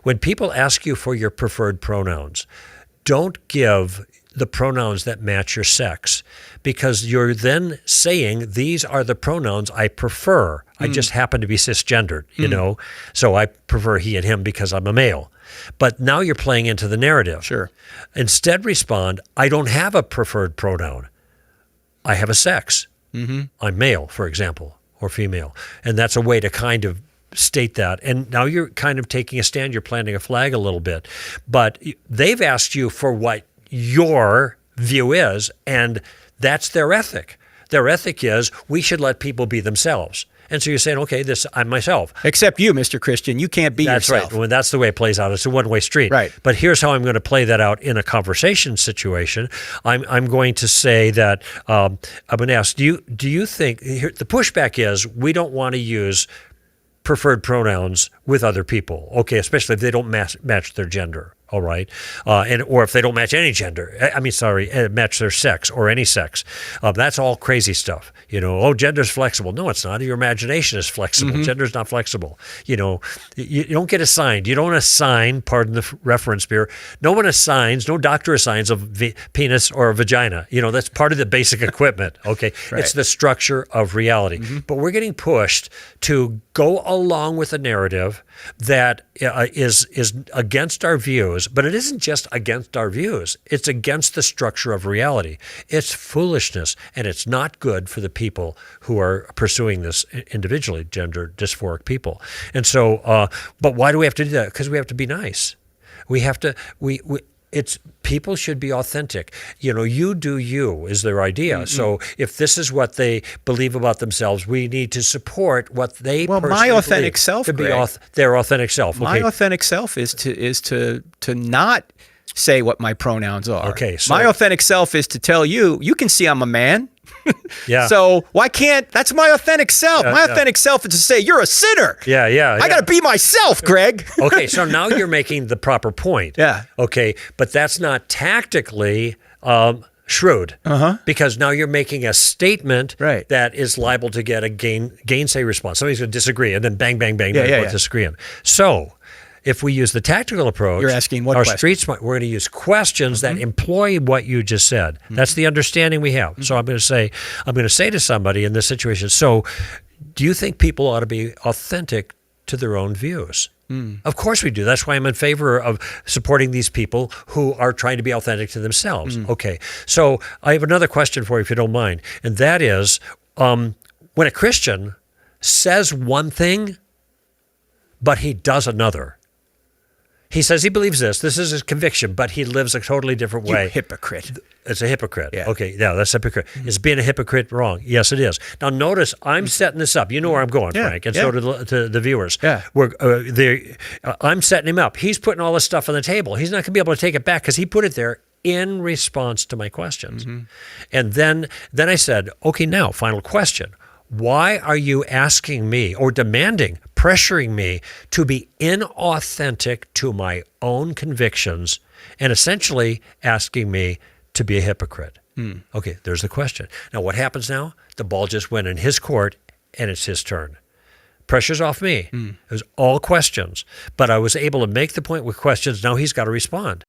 When people ask you for your preferred pronouns, don't give the pronouns that match your sex, because you're then saying these are the pronouns I prefer. I just happen to be cisgendered, you know, so I prefer he and him because I'm a male. But now you're playing into the narrative. Sure. Instead respond, I don't have a preferred pronoun. I have a sex. I'm male, for example, or female. And that's a way to kind of state that. And now you're kind of taking a stand. You're planting a flag a little bit. But they've asked you for what your view is, and that's their ethic. Their ethic is we should let people be themselves. And so you're saying, okay, I'm myself. Except you, Mr. Christian, you can't be yourself. That's right. Well, that's the way it plays out. It's a one-way street. Right. But here's how I'm going to play that out in a conversation situation. I'm going to say that I'm going to ask, do you think the pushback is we don't want to use preferred pronouns with other people, okay, especially if they don't match their gender. All right, or if they don't match any gender, match their sex or any sex. That's all crazy stuff. You know, oh, gender's flexible. No, it's not. Your imagination is flexible. Gender's not flexible. You know, you don't get assigned. You don't assign, pardon the reference here, no one assigns, no doctor assigns a penis or a vagina. You know, that's part of the basic equipment, okay? Right. It's the structure of reality. But we're getting pushed to go along with a narrative that is against our views, but it isn't just against our views. It's against the structure of reality. It's foolishness, and it's not good for the people who are pursuing this individually, gender dysphoric people. And so, but why do we have to do that? Because we have to be nice. We have to, people should be authentic. You know, you do you is their idea. So if this is what they believe about themselves, we need to support what they personally my authentic self, to be Greg, their authentic self. Okay. My authentic self is to not say what my pronouns are. Okay. So, my authentic self is to tell you can see I'm a man. Yeah. So why can't, that's my authentic self. My authentic self is to say, you're a sinner. Yeah. I got to be myself, Greg. Okay. So now you're making the proper point. Yeah. Okay. But that's not tactically shrewd, because now you're making a statement that is liable to get a gainsay response. Somebody's going to disagree, and then bang, bang, bang, both disagreeing. So if we use the tactical approach, you're asking what our question? street smart, we're going to use questions that employ what you just said. That's the understanding we have. So I'm going to say to somebody in this situation, so do you think people ought to be authentic to their own views? Of course we do. That's why I'm in favor of supporting these people who are trying to be authentic to themselves. Okay. So I have another question for you, if you don't mind. And that is, when a Christian says one thing, but he does another. He says he believes this is his conviction, but he lives a totally different way. You hypocrite. It's a hypocrite. Yeah. Okay, yeah, that's a hypocrite. Is being a hypocrite wrong? Yes, it is. Now notice, I'm setting this up. You know where I'm going, Frank, and so to the viewers. Yeah. I'm setting him up. He's putting all this stuff on the table. He's not going to be able to take it back because he put it there in response to my questions. And then I said, okay, now, final question. Why are you asking me or demanding, pressuring me to be inauthentic to my own convictions and essentially asking me to be a hypocrite? Okay, there's the question. Now, what happens now? The ball just went in his court and it's his turn. Pressure's off me. It was all questions, but I was able to make the point with questions. Now he's got to respond.